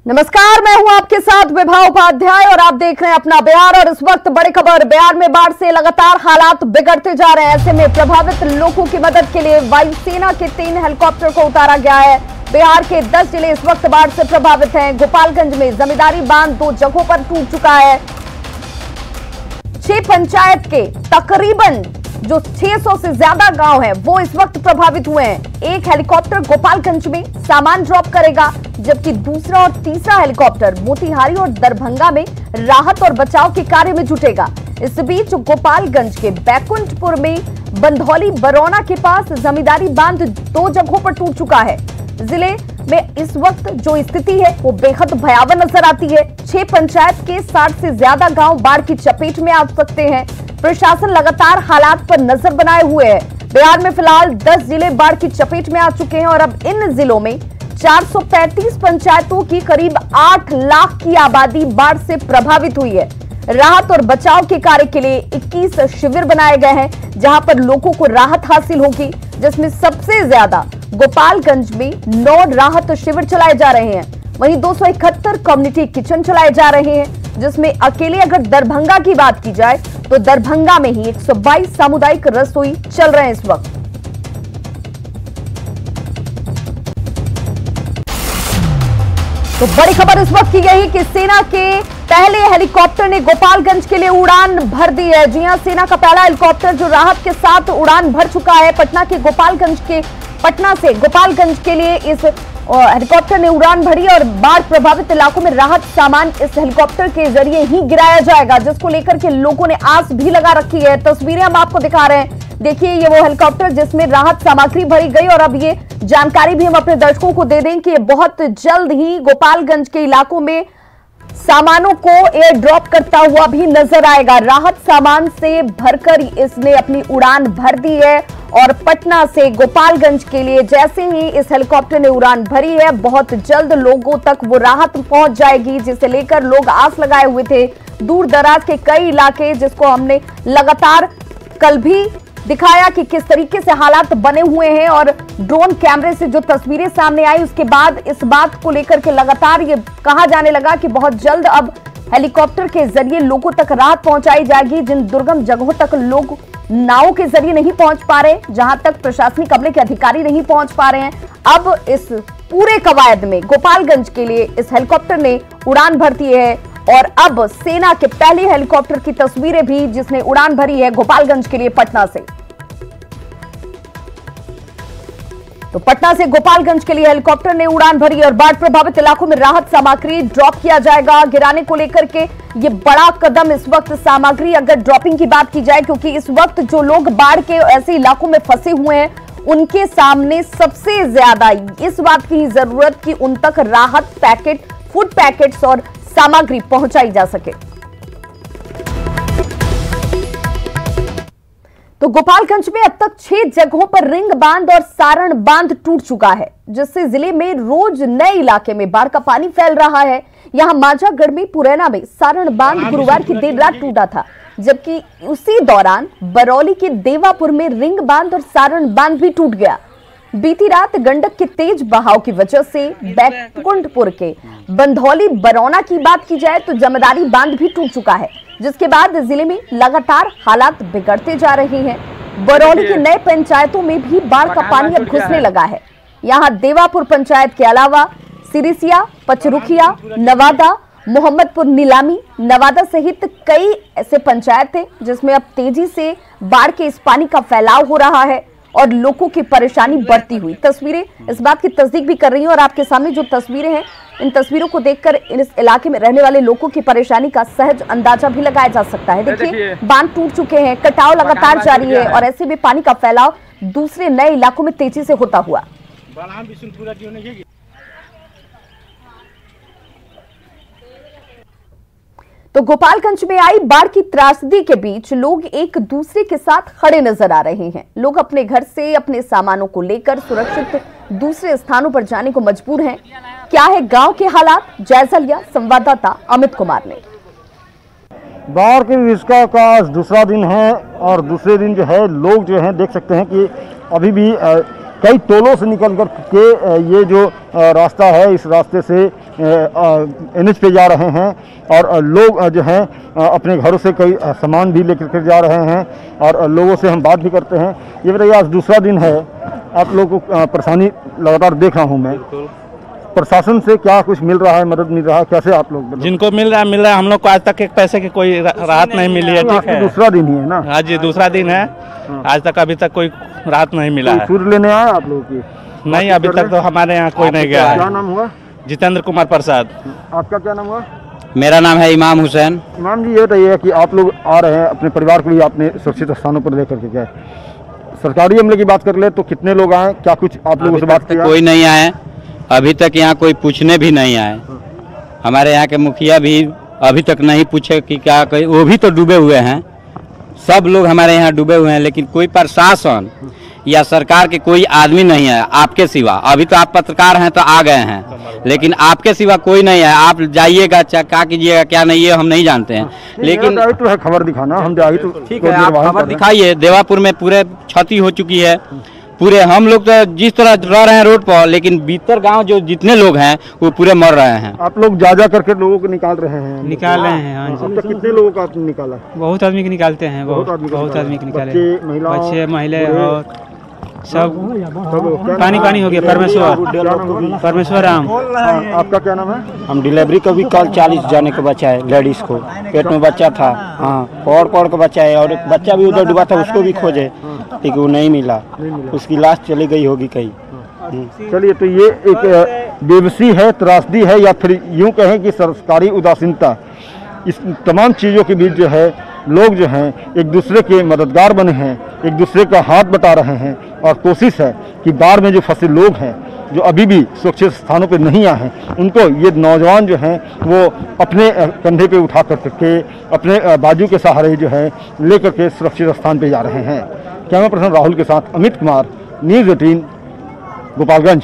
नमस्कार, मैं हूं आपके साथ विभा उपाध्याय और आप देख रहे हैं अपना बिहार। और इस वक्त बड़ी खबर, बिहार में बाढ़ से लगातार हालात बिगड़ते जा रहे हैं। ऐसे में प्रभावित लोगों की मदद के लिए वायुसेना के 3 हेलीकॉप्टर को उतारा गया है। बिहार के 10 जिले इस वक्त बाढ़ से प्रभावित हैं। गोपालगंज में जमींदारी बांध 2 जगहों पर टूट चुका है। 6 पंचायत के तकरीबन जो 600 से ज्यादा गांव हैं वो इस वक्त प्रभावित हुए हैं। एक हेलीकॉप्टर गोपालगंज में सामान ड्रॉप करेगा, जबकि दूसरा और तीसरा हेलीकॉप्टर मोतिहारी और दरभंगा में राहत और बचाव के कार्य में जुटेगा। इस बीच गोपालगंज के बैकुंठपुर में बंधौली बरौना के पास जमींदारी बांध 2 जगहों पर टूट चुका है। जिले में इस वक्त जो स्थिति है वो बेहद भयावह नजर आती है। 6 पंचायत के 60 से ज्यादा गांव बाढ़ की चपेट में आ सकते हैं। प्रशासन लगातार हालात पर नजर बनाए हुए है। बिहार में फिलहाल 10 जिले बाढ़ की चपेट में आ चुके हैं और अब इन जिलों में 435 पंचायतों की करीब 8 लाख की आबादी बाढ़ से प्रभावित हुई है। राहत और बचाव के कार्य के लिए 21 शिविर बनाए गए हैं, जहां पर लोगों को राहत हासिल होगी, जिसमें सबसे ज्यादा गोपालगंज में 9 राहत शिविर चलाए जा रहे हैं। वहीं 271 कम्युनिटी किचन चलाए जा रहे हैं, जिसमें अकेले अगर दरभंगा की बात की जाए तो दरभंगा में ही 122 सामुदायिक रसोई चल रहे हैं इस वक्त। तो बड़ी खबर इस वक्त की गई कि सेना के पहले हेलीकॉप्टर ने गोपालगंज के लिए उड़ान भर दी है। जी हां, सेना का पहला हेलीकॉप्टर जो राहत के साथ उड़ान भर चुका है। पटना से गोपालगंज के लिए इस हेलीकॉप्टर ने उड़ान भरी और बाढ़ प्रभावित इलाकों में राहत सामान इस हेलीकॉप्टर के जरिए ही गिराया जाएगा, जिसको लेकर के लोगों ने आस भी लगा रखी है। तस्वीरें हम आपको दिखा रहे हैं। देखिए, ये वो हेलीकॉप्टर जिसमें राहत सामग्री भरी गई और अब ये जानकारी भी हम अपने दर्शकों को दे दें कि ये बहुत जल्द ही गोपालगंज के इलाकों में सामानों को एयर ड्रॉप करता हुआ भी नजर आएगा। राहत सामान से भरकर इसने अपनी उड़ान भर दी है और पटना से गोपालगंज के लिए जैसे ही इस हेलीकॉप्टर ने उड़ान भरी है, बहुत जल्द लोगों तक वो राहत पहुंच जाएगी, जिसे लेकर लोग आस लगाए हुए थे। दूर दराज के कई इलाके, जिसको हमने लगातार कल भी दिखाया कि किस तरीके से हालात बने हुए हैं और ड्रोन कैमरे से जो तस्वीरें सामने आई उसके बाद इस बात को लेकर के लगातार ये कहा जाने लगा कि बहुत जल्द अब हेलीकॉप्टर के जरिए लोगों तक राहत पहुंचाई जाएगी। जिन दुर्गम जगहों तक लोग नावों के जरिए नहीं पहुंच पा रहे, जहां तक प्रशासनिक अमले के अधिकारी नहीं पहुंच पा रहे हैं, अब इस पूरे कवायद में गोपालगंज के लिए इस हेलीकॉप्टर ने उड़ान भर दी है। और अब सेना के पहले हेलीकॉप्टर की तस्वीरें भी जिसने उड़ान भरी है गोपालगंज के लिए पटना से। तो पटना से गोपालगंज के लिए हेलीकॉप्टर ने उड़ान भरी और बाढ़ प्रभावित इलाकों में राहत सामग्री ड्रॉप किया जाएगा। गिराने को लेकर के ये बड़ा कदम इस वक्त सामग्री, अगर ड्रॉपिंग की बात की जाए, क्योंकि इस वक्त जो लोग बाढ़ के ऐसे इलाकों में फंसे हुए हैं उनके सामने सबसे ज्यादा इस बात की जरूरत कि उन तक राहत पैकेट, फूड पैकेट्स और सामग्री पहुंचाई जा सके। तो गोपालगंज में अब तक 6 जगहों पर रिंग बांध और सारण बांध टूट चुका है, जिससे जिले में रोज नए इलाके में बाढ़ का पानी फैल रहा है। यहां मांझागढ़ में पुरैना में सारण बांध गुरुवार की देर रात टूटा था, जबकि उसी दौरान बरौली के देवापुर में रिंग बांध और सारण बांध भी टूट गया। बीती रात गंडक के तेज बहाव की वजह से बैकुंठपुर के बंधौली बरौना की बात की जाए तो जमींदारी बांध भी टूट चुका है, जिसके बाद जिले में लगातार हालात बिगड़ते जा रहे हैं। बरौली के नए पंचायतों में भी बाढ़ का पानी अब घुसने लगा है। यहां देवापुर पंचायत के अलावा सिरिसिया, पचरुखिया, नवादा, मोहम्मदपुर नीलामी, नवादा सहित कई ऐसे पंचायत हैं जिसमें अब तेजी से बाढ़ के इस पानी का फैलाव हो रहा है और लोगों की परेशानी बढ़ती हुई तस्वीरें इस बात की तस्दीक भी कर रही हैं। और आपके सामने जो तस्वीरें हैं, इन तस्वीरों को देखकर इस इलाके में रहने वाले लोगों की परेशानी का सहज अंदाजा भी लगाया जा सकता है। देखिए, बांध टूट चुके हैं, कटाव लगातार जारी है और ऐसे में पानी का फैलाव दूसरे नए इलाकों में तेजी से होता हुआ। तो गोपालगंज में आई बाढ़ की त्रासदी के बीच लोग एक दूसरे के साथ खड़े नजर आ रहे हैं। लोग अपने घर से अपने सामानों को लेकर सुरक्षित दूसरे स्थानों पर जाने को मजबूर हैं। क्या है गांव के हालात, जायजा लिया संवाददाता अमित कुमार ने। बाढ़ के विस्का का आज दूसरा दिन है और दूसरे दिन जो है लोग जो हैं देख सकते हैं कि अभी भी कई टोलों से निकल कर के ये जो रास्ता है, इस रास्ते से NH पे जा रहे हैं और लोग जो हैं अपने घरों से कई सामान भी लेकर के जा रहे हैं और लोगों से हम बात भी करते हैं। ये बताइए, आज दूसरा दिन है, आप लोगों को परेशानी लगातार देख रहा हूँ मैं, प्रशासन से क्या कुछ मिल रहा है, मदद मिल रहा है, कैसे आप लोग? जिनको मिल रहा है हम लोग को आज तक एक पैसे की कोई राहत नहीं मिली है। ठीक है, दूसरा दिन ही है ना? हाँ जी, दूसरा दिन है, आज तक अभी तक कोई राहत नहीं मिला है। सूर्य लेने आए आप लोगों की? नहीं, अभी तक तो हमारे यहाँ कोई नहीं गया है। क्या नाम हुआ? जितेंद्र कुमार प्रसाद। आपका क्या नाम हुआ? मेरा नाम है इमाम हुसैन। इमाम जी, ये बताइए कि आप लोग आ रहे हैं, अपने परिवार को भी आपने सुरक्षित स्थानों पर लेकर के गए, सरकारी अमले की बात कर ले तो कितने लोग आए, क्या कुछ आप लोगों से बात किया? कोई नहीं आए अभी तक, यहाँ कोई पूछने भी नहीं आए। हमारे यहाँ के मुखिया भी अभी तक नहीं पूछे कि क्या, वो भी तो डूबे हुए हैं, सब लोग हमारे यहाँ डूबे हुए हैं, लेकिन कोई प्रशासन या सरकार के कोई आदमी नहीं है आपके सिवा। अभी तो आप पत्रकार हैं तो आ गए हैं, लेकिन आपके सिवा कोई नहीं है। आप जाइएगा, क्या कीजिएगा क्या नहीं, ये हम नहीं जानते हैं, लेकिन तो है खबर दिखाना, हम जाए तो ठीक है, आप खबर दिखाइए। देवापुर में पूरे क्षति हो चुकी है, पूरे हम लोग तो जिस तरह रह रहे हैं रोड पर, लेकिन भीतर गांव जो जितने लोग हैं वो पूरे मर रहे हैं। आप लोग जा करके लोगों को निकाल रहे हैं? निकाल रहे हैं, हाँ जी। अब तक कितने लोगों का आपने निकाला? बहुत आदमी के निकालते हैं, बहुत आदमी के निकाले, बच्चे महिला और सब पानी हो गया। परमेश्वर राम। आपका क्या नाम है? हम डिलीवरी का भी कल 40 जाने को बचा है, लेडीज को पेट में बच्चा था, हाँ पौड़ के बच्चा है, और एक बच्चा भी उधर डूबा था, उसको भी खोजे लेकिन वो नहीं मिला, उसकी लाश चली गई होगी कहीं। चलिए, तो ये एक बेबसी है, त्रासदी है, या फिर यूं कहें कि सरकारी उदासीनता, इस तमाम चीज़ों के बीच जो है लोग जो हैं एक दूसरे के मददगार बने हैं, एक दूसरे का हाथ बटा रहे हैं और कोशिश है कि बाढ़ में जो फंसे लोग हैं, जो अभी भी सुरक्षित स्थानों पर नहीं आए हैं, उनको ये नौजवान जो हैं वो अपने कंधे पे उठा करके अपने बाजू के सहारे जो है लेकर के सुरक्षित स्थान पे जा रहे हैं। कैमरा पर्सन राहुल के साथ अमित कुमार, न्यूज़ 18 गोपालगंज।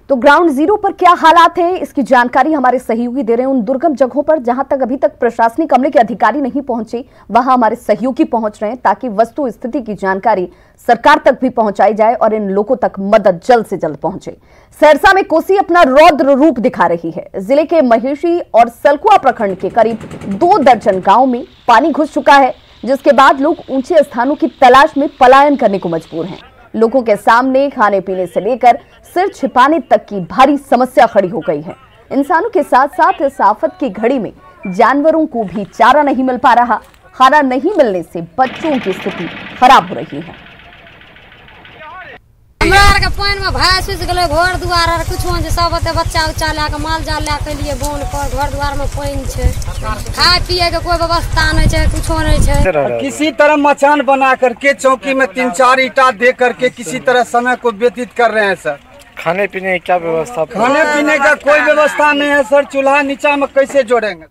तो ग्राउंड जीरो पर क्या हालात हैं, इसकी जानकारी हमारे सहयोगी दे रहे हैं। उन दुर्गम जगहों पर जहां तक अभी तक प्रशासनिक अमले के अधिकारी नहीं पहुंचे, वहां हमारे सहयोगी पहुंच रहे हैं ताकि वस्तु स्थिति की जानकारी सरकार तक भी पहुंचाई जाए और इन लोगों तक मदद जल्द से जल्द पहुंचे। सहरसा में कोसी अपना रौद्र रूप दिखा रही है। जिले के महेशी और सलकुआ प्रखंड के करीब 2 दर्जन गाँव में पानी घुस चुका है, जिसके बाद लोग ऊंचे स्थानों की तलाश में पलायन करने को मजबूर हैं। लोगों के सामने खाने पीने से लेकर सिर छिपाने तक की भारी समस्या खड़ी हो गई है। इंसानों के साथ साथ इस आफत की घड़ी में जानवरों को भी चारा नहीं मिल पा रहा। खाना नहीं मिलने से बच्चों की स्थिति खराब हो रही है। पानी में भैंस घुस गए, घर दुआर कुछ सब बच्चा उच्चा ला माल जाल ला के लिए बोन पर घर दुआर में पानी छे, खाए पिए के कोई व्यवस्था नहीं है, कुछ नहीं है। किसी तरह मचान बना करके चौकी में 3-4 ईटा दे करके किसी तरह समय को व्यतीत कर रहे हैं सर। खाने पीने की क्या व्यवस्था? खाने पीने का कोई व्यवस्था नहीं है सर। चूल्हा नीचा में कैसे जोड़ेंगे?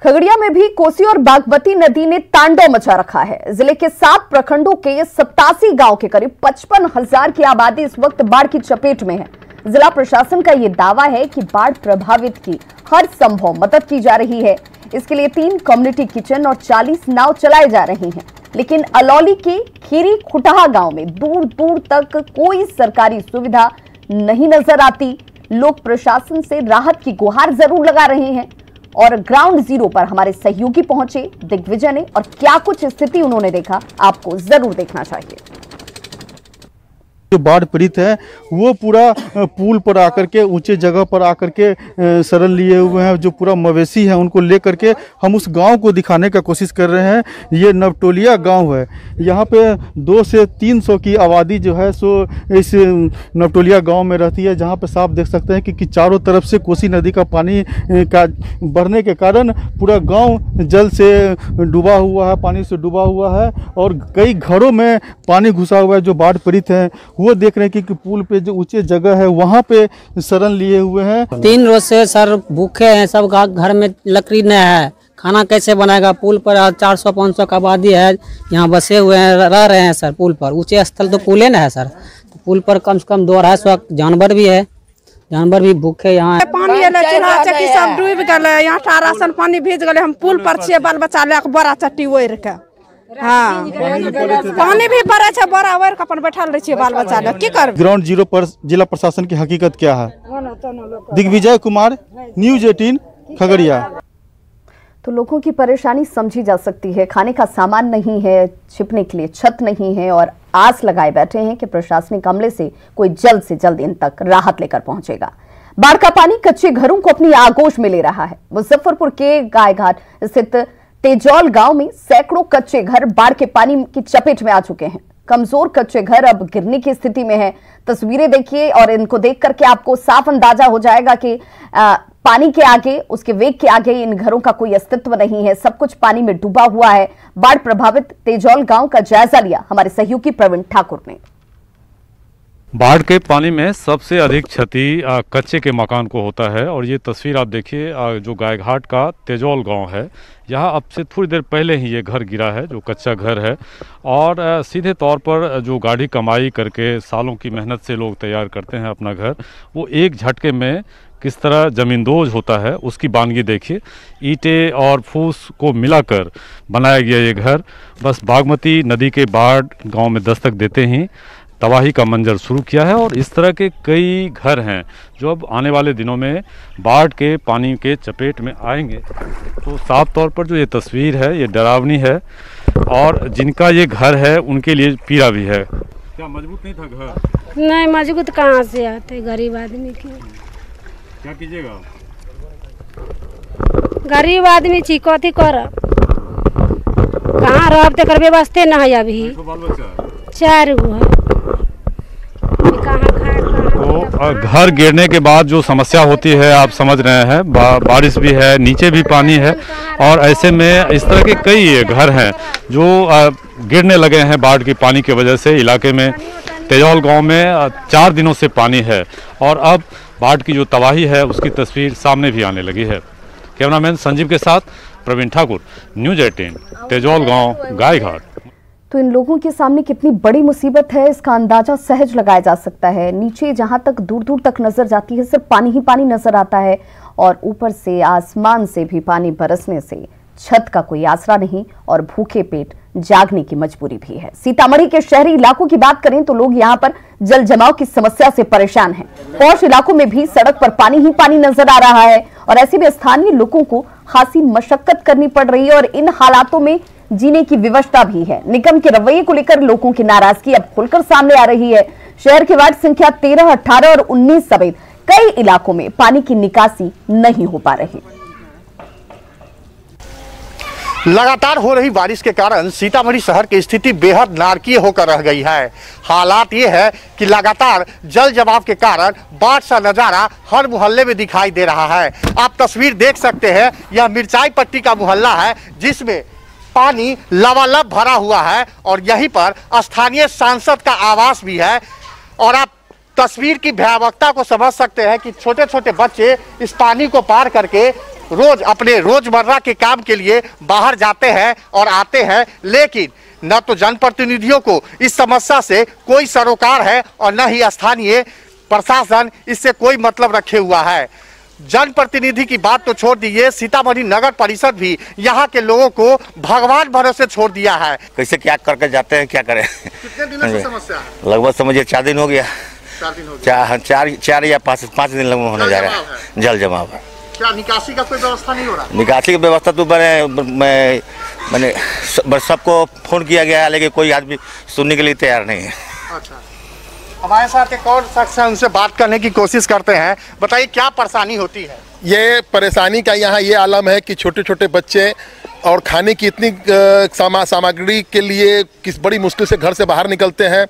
खगड़िया में भी कोसी और बागमती नदी ने तांडव मचा रखा है। जिले के 7 प्रखंडों के 87 गांव के करीब 55,000 की आबादी इस वक्त बाढ़ की चपेट में है। जिला प्रशासन का यह दावा है कि बाढ़ प्रभावित की हर संभव मदद की जा रही है। इसके लिए 3 कम्युनिटी किचन और 40 नाव चलाए जा रही हैं। लेकिन अलौली के खीरी खुटहा गांव में दूर दूर तक कोई सरकारी सुविधा नहीं नजर आती। लोग प्रशासन से राहत की गुहार जरूर लगा रहे हैं और ग्राउंड जीरो पर हमारे सहयोगी पहुंचे दिग्विजय ने, और क्या कुछ स्थिति उन्होंने देखा आपको जरूर देखना चाहिए। जो बाढ़ पीड़ित है वो पूरा पुल पर आकर के ऊंचे जगह पर आकर के शरण लिए हुए हैं। जो पूरा मवेशी है उनको लेकर के हम उस गांव को दिखाने का कोशिश कर रहे हैं। ये नवटोलिया गांव है, यहाँ पे 200 से 300 की आबादी जो है सो इस नवटोलिया गांव में रहती है, जहाँ पे साफ देख सकते हैं कि चारों तरफ से कोसी नदी का पानी का बढ़ने के कारण पूरा गाँव जल से डूबा हुआ है, पानी से डूबा हुआ है और कई घरों में पानी घुसा हुआ है। जो बाढ़ पीड़ित हैं वो देख रहे हैं कि पुल पे जो ऊंचे जगह है वहाँ पे शरण लिए हुए हैं। 3 रोज से सर भूखे हैं, सब घर में लकड़ी नहीं है, खाना कैसे बनाएगा? पुल पर 400-500 का आबादी है, यहाँ बसे हुए हैं, रह रहे हैं सर पुल पर। ऊंचे स्थल तो पुल है सर, तो पुल पर कम से कम 200 जानवर भी है, जानवर भी भूखे। यहाँ पानी चूल्हा चक्की सब डूब गए, यहाँ राशन पानी भीज गए। हम पुल पर छे बाल बच्चा ले बड़ा चट्टी ओढ़ के हाँ पानी भी पड़े छे बड़ा ओर के अपन बैठल रहे बाल बच्चा लोग की कर। ग्राउंड जीरो पर जिला प्रशासन की हकीकत क्या है। दिग्विजय कुमार, न्यूज 18 खगड़िया। तो लोगों की परेशानी समझी जा सकती है। खाने का सामान नहीं है, छिपने के लिए छत नहीं है और आस लगाए बैठे हैं कि प्रशासनिक अमले से कोई जल्द से जल्द इन तक राहत लेकर पहुंचेगा। बाढ़ का पानी कच्चे घरों को अपनी आगोश में ले रहा है। मुजफ्फरपुर के गायघाट स्थित तेजौल गांव में सैकड़ों कच्चे घर बाढ़ के पानी की चपेट में आ चुके हैं। कमजोर कच्चे घर अब गिरने की स्थिति में है। तस्वीरें देखिए और इनको देख करके आपको साफ अंदाजा हो जाएगा कि पानी के आगे, उसके वेग के आगे इन घरों का कोई अस्तित्व नहीं है। सब कुछ पानी में डूबा हुआ है। बाढ़ प्रभावित तेजौल गांव का जायजा लिया हमारे सहयोगी प्रवीण ठाकुर ने। बाढ़ के पानी में सबसे अधिक क्षति कच्चे के मकान को होता है और ये तस्वीर आप देखिए जो गायघाट का तेजौल गांव है, यहाँ अब से थोड़ी देर पहले ही ये घर गिरा है जो कच्चा घर है और सीधे तौर पर जो गाढ़ी कमाई करके सालों की मेहनत से लोग तैयार करते हैं अपना घर, वो एक झटके में किस तरह ज़मींदोज होता है उसकी बानगी देखिए। ईंटें और फूस को मिलाकर बनाया गया ये घर बस बागमती नदी के बाढ़ गाँव में दस्तक देते ही तबाही का मंजर शुरू किया है और इस तरह के कई घर हैं जो अब आने वाले दिनों में बाढ़ के पानी के चपेट में आएंगे। तो साफ तौर पर जो ये तस्वीर है ये डरावनी है और जिनका ये घर है उनके लिए पीड़ा भी है। क्या मजबूत नहीं था घर? नहीं मजबूत कहाँ से आते, गरीब आदमी की क्या कीजिएगा? गरीब आदमी छी कथी करब, कहाँ रहब तकर व्यवस्थे न है। अभी 4 गो है। तो घर गिरने के बाद जो समस्या होती है आप समझ रहे हैं, बारिश भी है, नीचे भी पानी है और ऐसे में इस तरह के कई घर हैं जो गिरने लगे हैं बाढ़ की पानी की वजह से। इलाके में तेजौल गांव में 4 दिनों से पानी है और अब बाढ़ की जो तबाही है उसकी तस्वीर सामने भी आने लगी है। कैमरामैन संजीव के साथ प्रवीण ठाकुर, न्यूज 18 तेजौल गांव गायघाट। तो इन लोगों के सामने कितनी बड़ी मुसीबत है इसका अंदाजा सहज लगाया जा सकता है। नीचे जहां तक दूर दूर तक नजर जाती है सिर्फ पानी ही पानी नजर आता है और ऊपर से आसमान से भी पानी बरसने से छत का कोई आसरा नहीं और भूखे पेट जागने की मजबूरी भी है। सीतामढ़ी के शहरी इलाकों की बात करें तो लोग यहां पर जल जमाव की समस्या से परेशान हैं। पौष इलाकों में भी सड़क पर पानी ही पानी नजर आ रहा है और ऐसे में स्थानीय लोगों को खासी मशक्कत करनी पड़ रही है और इन हालातों में जीने की विवशता भी है। निगम के रवैये को लेकर लोगों की नाराजगी अब खुलकर सामने आ रही है। शहर के वार्ड संख्या 13, 18 और 19 समेत कई इलाकों में पानी की निकासी नहीं हो पा रही। लगातार हो रही बारिश के कारण सीतामढ़ी शहर की स्थिति बेहद नारकीय होकर रह गई है। हालात ये है कि लगातार जल जमाव के कारण बाढ़ सा नजारा हर मोहल्ले में दिखाई दे रहा है। आप तस्वीर देख सकते हैं, यह मिर्चाई पट्टी का मोहल्ला है जिसमें पानी लबालब भरा हुआ है और यहीं पर स्थानीय सांसद का आवास भी है। और आप तस्वीर की भयावहता को समझ सकते हैं कि छोटे छोटे बच्चे इस पानी को पार करके रोज अपने रोजमर्रा के काम के लिए बाहर जाते हैं और आते हैं, लेकिन न तो जनप्रतिनिधियों को इस समस्या से कोई सरोकार है और न ही स्थानीय प्रशासन इससे कोई मतलब रखे हुआ है। जनप्रतिनिधि की बात तो छोड़ दीजिए, सीतामढ़ी नगर परिषद भी यहाँ के लोगों को भगवान भरोसे छोड़ दिया है। कैसे क्या करके जाते हैं, क्या करें। कितने दिनों से समस्या है? लगभग समझिए 4 दिन हो गया। 4 दिन हो गया। 4 या 5 दिन लगभग होने जा रहा है। जल जमाव है। क्या निकासी का कोई व्यवस्था नहीं हो रहा? निकासी की व्यवस्था तो मैंने सबको फोन किया गया है, लेकिन कोई आदमी सुनने के लिए तैयार नहीं है। अच्छा, हमारे साथ एक और शख्स है, उनसे बात करने की कोशिश करते हैं। बताइए क्या परेशानी होती है? ये परेशानी का यहाँ ये आलम है कि छोटे छोटे बच्चे और खाने की इतनी सामग्री के लिए किस बड़ी मुश्किल से घर से बाहर निकलते हैं।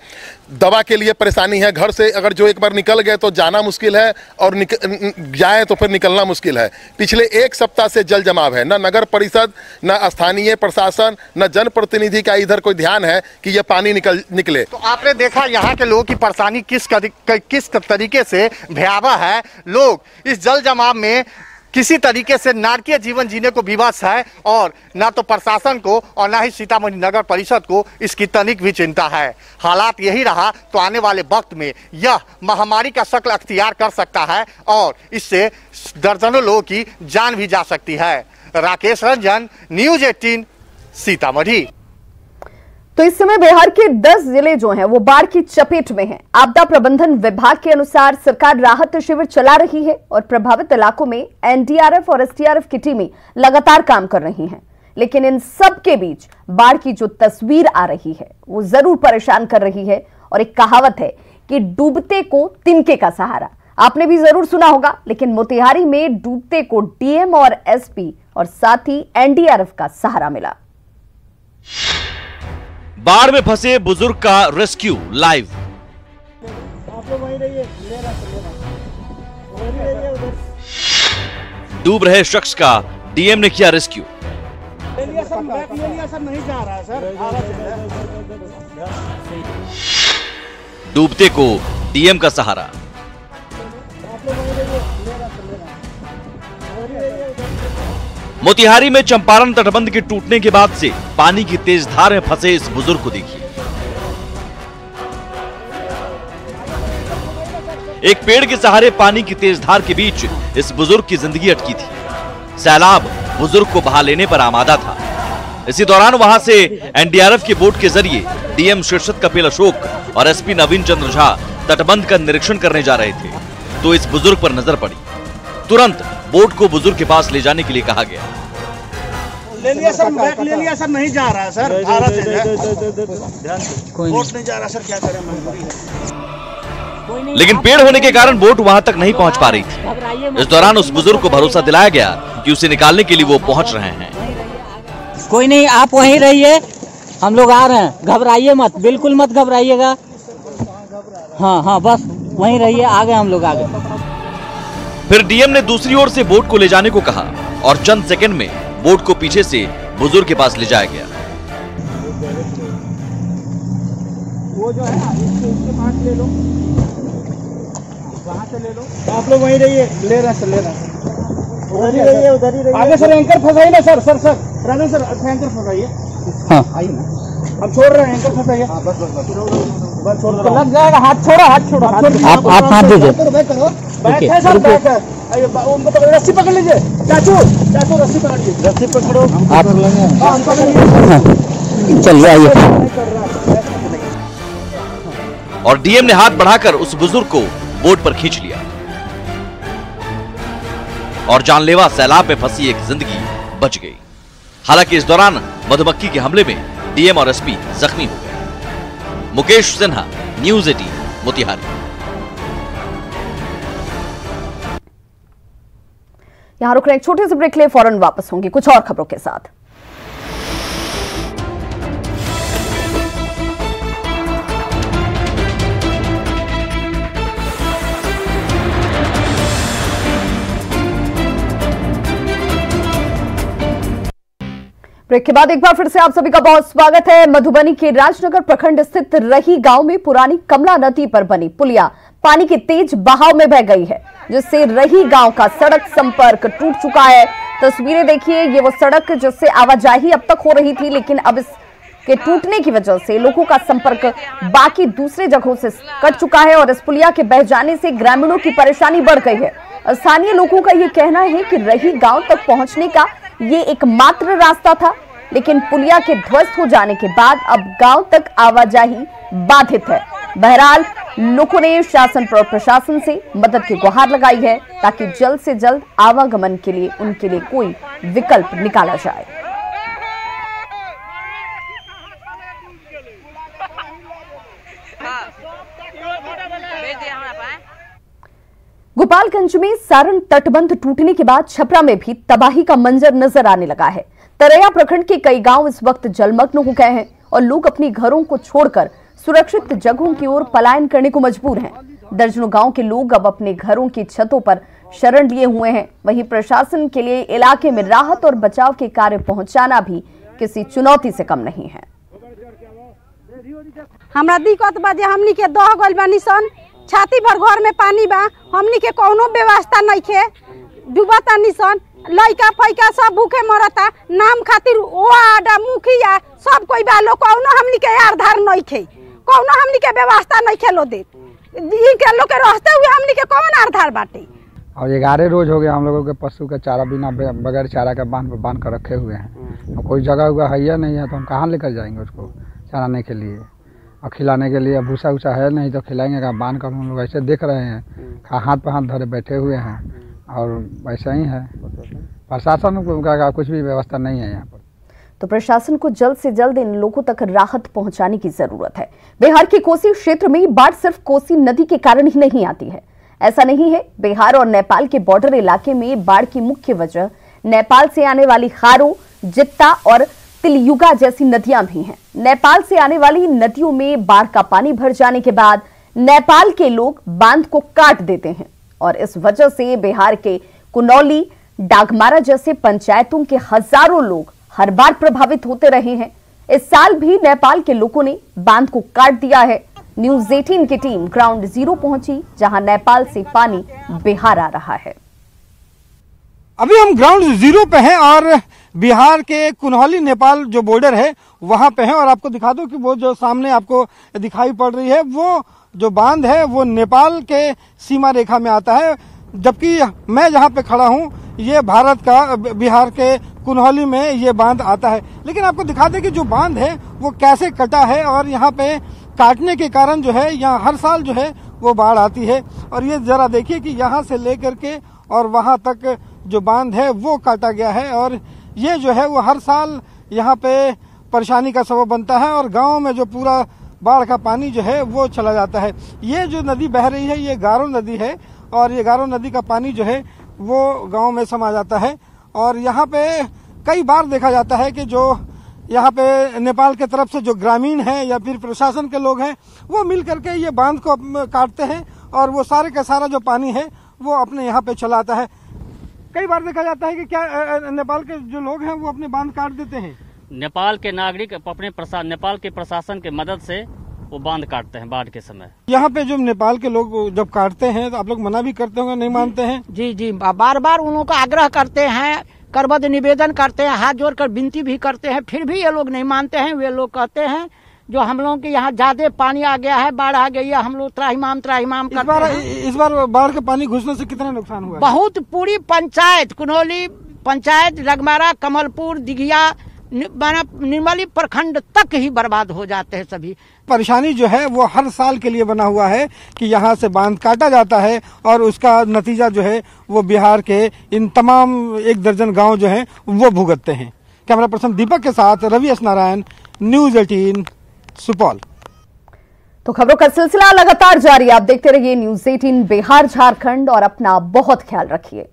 दवा के लिए परेशानी है, घर से अगर जो एक बार निकल गए तो जाना मुश्किल है और जाए तो फिर निकलना मुश्किल है। पिछले 1 सप्ताह से जल जमाव है, न नगर परिषद, न स्थानीय प्रशासन, न जनप्रतिनिधि का इधर कोई ध्यान है कि यह पानी निकले। तो आपने देखा यहाँ के लोगों की परेशानी किस तरीके से भयावह है। लोग इस जल जमाव में किसी तरीके से नारकीय जीवन जीने को विवश है और ना तो प्रशासन को और ना ही सीतामढ़ी नगर परिषद को इसकी तनिक भी चिंता है। हालात यही रहा तो आने वाले वक्त में यह महामारी का शक्ल अख्तियार कर सकता है और इससे दर्जनों लोगों की जान भी जा सकती है। राकेश रंजन, न्यूज 18 सीतामढ़ी। तो इस समय बिहार के 10 जिले जो हैं वो बाढ़ की चपेट में हैं। आपदा प्रबंधन विभाग के अनुसार सरकार राहत शिविर चला रही है और प्रभावित इलाकों में एनडीआरएफ और एसडीआरएफ की टीमें लगातार काम कर रही हैं। लेकिन इन सब के बीच बाढ़ की जो तस्वीर आ रही है वो जरूर परेशान कर रही है। और एक कहावत है कि डूबते को तिनके का सहारा, आपने भी जरूर सुना होगा। लेकिन मोतिहारी में डूबते को डीएम और एसपी और साथ ही एनडीआरएफ का सहारा मिला। बाढ़ में फंसे बुजुर्ग का रेस्क्यू लाइव। डूब रहे शख्स का डीएम ने किया रेस्क्यू। डूबते को डीएम का सहारा। मोतिहारी में चंपारण तटबंध के टूटने के बाद से पानी की तेज धार में फंसे इस बुजुर्ग को देखिए। एक पेड़ के सहारे पानी की तेज धार के बीच इस बुजुर्ग की जिंदगी अटकी थी। सैलाब बुजुर्ग को बहा लेने पर आमादा था। इसी दौरान वहां से एनडीआरएफ के बोट के जरिए डीएम शीर्षत कपिल अशोक और एसपी नवीन चंद्र झा तटबंध का निरीक्षण करने जा रहे थे तो इस बुजुर्ग पर नजर पड़ी। तुरंत बोट को बुजुर्ग के पास ले जाने के लिए कहा गया। ले लिया सर, बैग ले लिया सर, नहीं जा रहा है सर, भारत बोट नहीं जा रहा सर, क्या करें लेकिन पेड़ होने के कारण बोट वहां तक नहीं पहुंच पा रही थी। इस दौरान उस बुजुर्ग को भरोसा दिलाया गया कि उसे निकालने के लिए वो पहुंच रहे हैं। कोई नहीं, आप वहीं रहिए, हम लोग आ रहे हैं, घबराइए मत, बिल्कुल मत घबराइएगा। हाँ हाँ, बस वहीं रहिए, आ गए हम लोग, आ गए। फिर डीएम ने दूसरी ओर से बोट को ले जाने को कहा और चंद सेकंड में बोट को पीछे से बुजुर्ग के पास ले जाया गया। वो जो है इसके पास ले लो, वहाँ से ले लो, आप लोग वहीं रहिए, ले रहे हैं सर, ले रहे हैं, उधर ही रहिए, उधर ही रहिए। आगे सर एंकर फंसाइए ना सर, सर राजन सर एंकर फंसाइए। हाँ आइए ना, हम छोड़ रहे हैं, एंकर फंसाइए। बस छोड़ दो, लग जाएगा, हाथ छोड़ो, हाथ छोड़ो, आप हाथ दीजिए। बैठ है सर, बैठ है, उनको पकड़, रस्सी पकड़ लीजिए, चाचू चाचू रस्सी पकड़ लीजिए, रस्सी पकड़ो, आप हम पकड़ चलिए, आइए। और डीएम ने हाथ बढ़ाकर उस बुजुर्ग को बोट पर खींच लिया और जानलेवा सैलाब में फंसी एक जिंदगी बच गई। हालांकि इस दौरान मधुमक्खी के हमले में डीएम और एसपी जख्मी हो गए। मुकेश सिन्हा, न्यूज़ 18 मोतिहारी। यहां रुक रहे एक छोटे से ब्रेक ले, फौरन वापस होंगे कुछ और खबरों के साथ। ब्रेक के बाद एक बार फिर से आप सभी का बहुत स्वागत है। मधुबनी के राजनगर प्रखंड स्थित रही गांव में पुरानी कमला नदी पर बनी पुलिया पानी के तेज बहाव में बह गई है, जिससे रही गांव का सड़क संपर्क टूट चुका है। तस्वीरें देखिए, ये वो सड़क जिससे आवाजाही अब तक हो रही थी, लेकिन अब इसके टूटने की वजह से लोगों का संपर्क बाकी दूसरे जगहों से कट चुका है और इस पुलिया के बह जाने से ग्रामीणों की परेशानी बढ़ गई है। स्थानीय लोगों का ये कहना है कि रही गांव तक पहुंचने का ये एकमात्र रास्ता था, लेकिन पुलिया के ध्वस्त हो जाने के बाद अब गांव तक आवाजाही बाधित है। बहरहाल लोगों ने शासन और प्रशासन से मदद की गुहार लगाई है ताकि जल्द से जल्द आवागमन के लिए उनके लिए कोई विकल्प निकाला जाए। गोपालगंज में सारण तटबंध टूटने के बाद छपरा में भी तबाही का मंजर नजर आने लगा है। तरैया प्रखंड के कई गांव इस वक्त जलमग्न हो गए हैं और लोग अपनी घरों को छोड़कर सुरक्षित जगहों की ओर पलायन करने को मजबूर हैं। दर्जनों गांव के लोग अब अपने घरों की छतों पर शरण लिए हुए हैं। वहीं प्रशासन के लिए इलाके में राहत और बचाव के कार्य पहुंचाना भी किसी चुनौती से कम नहीं है। हमरा दिक्कत बा जे हमनी के दह गइल बानी सन, छाती भर घर में पानी बा, हमनी के कोनो व्यवस्था नहीं खे, डूबता निसन, लइका फैका सब भूखे मरता। नाम खातिर वार्ड मुखिया सब कोई बा, लोग कौनो हमनी के आधार नहीं खे, कौनो हमनी के व्यवस्था नहीं खेलो दे, इनके लोग के रहते हुए हमनी के कौन आधार बाटे। और 11 रोज हो गया हम लोगों के पशु का चारा बिना बगैर चारा का बांध कर रखे हुए हैं। कोई जगह हुआ है या नहीं है तो हम कहाँ लेकर जाएंगे उसको। चराने के लिए और खिलाने के लिए। भूसा उसा है नहीं तो खिलाएंगे का, बांध कर हम लोग ऐसे देख रहे हैं, हाथ पर हाथ धरे बैठे हुए हैं और वैसा ही है। प्रशासन का कुछ भी व्यवस्था नहीं है यहाँ पर। तो प्रशासन को जल्द से जल्द इन लोगों तक राहत पहुंचाने की जरूरत है। बिहार के कोसी क्षेत्र में बाढ़ सिर्फ कोसी नदी के कारण ही नहीं आती है, ऐसा नहीं है। बिहार और नेपाल के बॉर्डर इलाके में बाढ़ की मुख्य वजह नेपाल से आने वाली खारो, जित्ता और तिलयुगा जैसी नदियां भी हैं। नेपाल से आने वाली नदियों में बाढ़ का पानी भर जाने के बाद नेपाल के लोग बांध को काट देते हैं और इस वजह से बिहार के कुनौली, डागमारा जैसे पंचायतों के हजारों लोग हर बार प्रभावित होते रहे हैं। इस साल भी नेपाल के लोगों ने बांध को काट दिया है। न्यूज़ 18 की टीम ग्राउंड जीरो पहुंची, जहां नेपाल से पानी बिहार आ रहा है। अभी हम ग्राउंड जीरो पे हैं और बिहार के कुनौली नेपाल जो बॉर्डर है वहां पे हैं और आपको दिखा दूं कि वो जो सामने आपको दिखाई पड़ रही है वो जो बांध है वो नेपाल के सीमा रेखा में आता है, जबकि मैं जहां पे खड़ा हूं ये भारत का बिहार के कुनौली में ये बांध आता है। लेकिन आपको दिखा दें कि जो बांध है वो कैसे कटा है और यहाँ पे काटने के कारण जो है यहाँ हर साल जो है वो बाढ़ आती है। और ये जरा देखिए कि यहाँ से लेकर के और वहां तक जो बांध है वो काटा गया है और ये जो है वो हर साल यहाँ पे परेशानी का सबब बनता है और गांव में जो पूरा बाढ़ का पानी जो है वो चला जाता है। ये जो नदी बह रही है ये गारो नदी है और ये गारो नदी का पानी जो है वो गांव में समा जाता है और यहाँ पे कई बार देखा जाता है कि जो यहाँ पे नेपाल के तरफ से जो ग्रामीण हैं या फिर प्रशासन के लोग हैं वो मिल करके ये बांध को काटते हैं और वो सारे का सारा जो पानी है वो अपने यहाँ पे चला आता है। कई बार देखा जाता है कि क्या नेपाल के जो लोग हैं वो अपने बांध काट देते हैं। नेपाल के नागरिक अपने नेपाल के प्रशासन के मदद से वो बांध काटते हैं बाढ़ के समय। यहाँ पे जो नेपाल के लोग जब काटते हैं तो आप लोग मना भी करते होंगे, नहीं मानते हैं? जी जी, बार बार उन लोगों का आग्रह करते हैं, करबद्ध निवेदन करते हैं, हाथ जोड़कर विनती भी करते हैं, फिर भी ये लोग नहीं मानते हैं। वे लोग कहते हैं जो हम लोगों के यहाँ ज्यादा पानी आ गया है, बाढ़ आ गई है, हम लोग त्राहिमाम करते हैं। इस बार बाढ़ का पानी घुसने से कितना नुकसान हुआ? बहुत, पूरी पंचायत, कुनौली पंचायत, लगमारा, कमलपुर, दिघिया, निर्मली प्रखंड तक ही बर्बाद हो जाते हैं सभी। परेशानी जो है वो हर साल के लिए बना हुआ है कि यहाँ से बांध काटा जाता है और उसका नतीजा जो है वो बिहार के इन तमाम 1 दर्जन गांव जो हैं वो भुगतते हैं। कैमरा पर्सन दीपक के साथ रवि एस नारायण, न्यूज़ 18 सुपौल। तो खबरों का सिलसिला लगातार जारी, आप देखते रहिए न्यूज़ 18 बिहार झारखंड और अपना बहुत ख्याल रखिए।